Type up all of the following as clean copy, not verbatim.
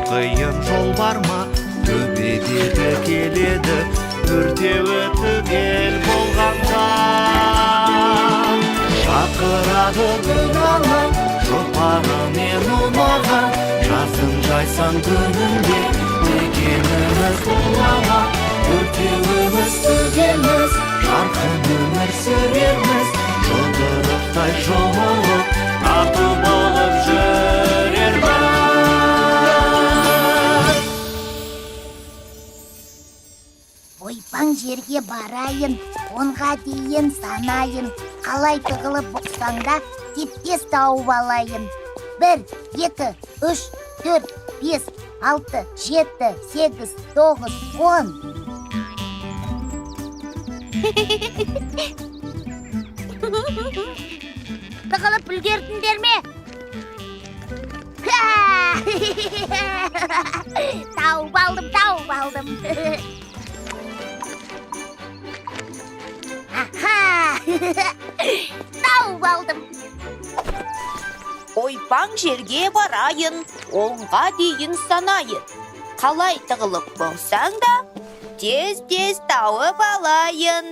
қиын жол бар ма? Төбедегі келеді өртеуі түгел болғанда. Шақырады күн алаң, жұпарымен ұнаған, жазым жайсан күнінде мекеніміз болама. Өртеуіміз түгелміз, жарқын өмір сүрерміз, жұдырықтай жұмылып аты болып жүрерміз. Ойпаң жерге барайын, 10-ға дейін санайын, қалай тығылып бұқсаң да тез тауып алайын. 1, 2, 3, 4, 5, 6, 7, 8, 9, 10. Тығылып үлгердіңдер ме? Тауып алдым. Тауып алдым. Ойпаң жерге барайын, 10-ға дейін санайын. Қалай тығылып болсаң да тез тауып алайын.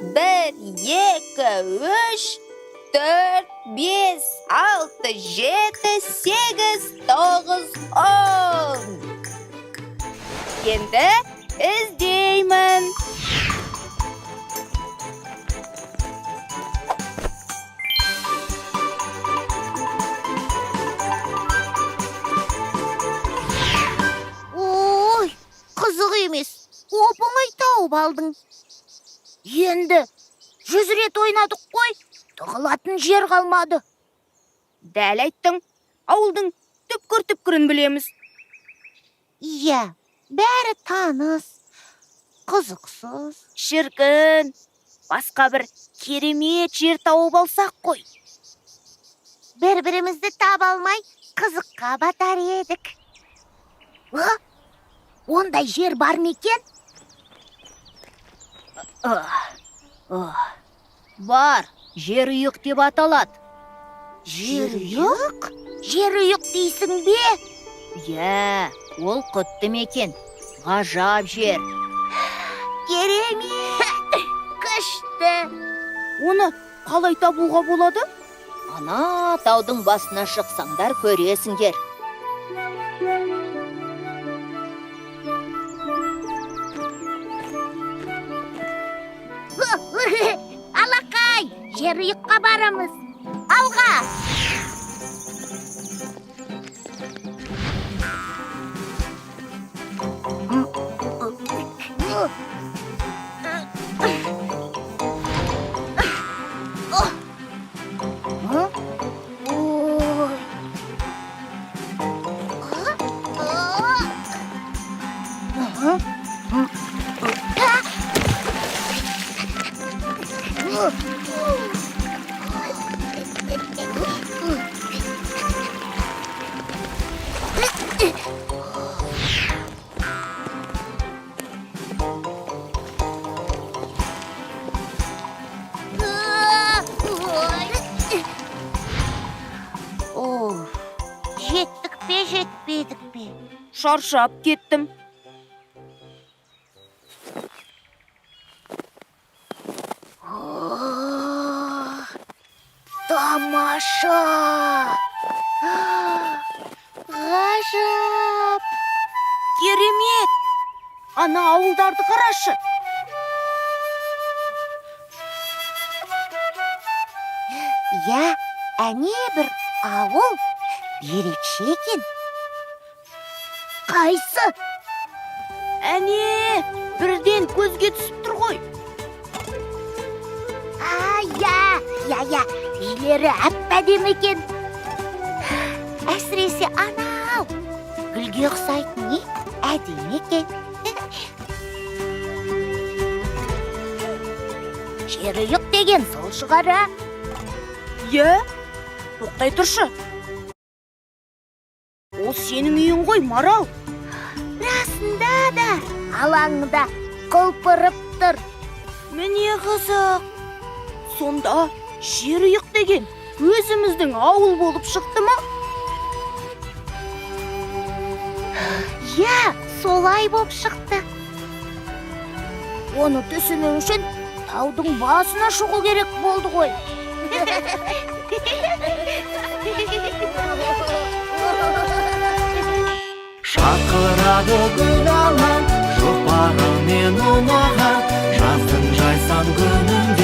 1, 2, 3, 4, 5, 6, 7, 8, 9, 10. Енді іздеймін. Ой, қызық емес. Оп-оңай тауып алдың. Енді 100 рет ойнадық қой, тығылатын жер қалмады. Дәл айттың, ауылдың түпкір-түпкірін білеміз. Иә, бәрі таныс, қызықсыз. Шіркін, басқа бір керемет жер тауып алсақ қой. Бір-бірімізді таба алмай, қызыққа батар едік. Ондай жер бар ма екен? Бар, жерұйық деп аталады. Жерұйық? Жерұйық дейсің бе? Иә, ол құтты мекен, ғажап жер. Керемет! Күшті! Оны қалай табуға болады? Ана таудың басына шықсаңдар көресіңдер. Алақай, жерұйыққа барамыз. Алға! Жеттік пе, жетпедік пе? Шаршап кеттім. Тамаша! Ғажап! Керемет! Ана ауылдарды қарашы. Я, әне бір ауыл ерекше екен. Қайсы? Әне, бірден көзге түсіп тұр ғой. Я, үйлері әп-әдемі екен. Әсіресе анау, гүлге ұқсайтын не әдемі екен. Жерұйық деген сол шығара. Е, тоқтай тұршы. Ол сенің үйің ғой, Марал. Расында да алаңында құлпырып тұр. Міне қызық. Сонда жерұйық деген өзіміздің ауыл болып шықты ма? иә солай боп шықты. Оны түсіну үшін таудың басына шығу керек болды ғой. шақырады гүл алаң жұпарымен ұнаған жаздың жайсаң күнінде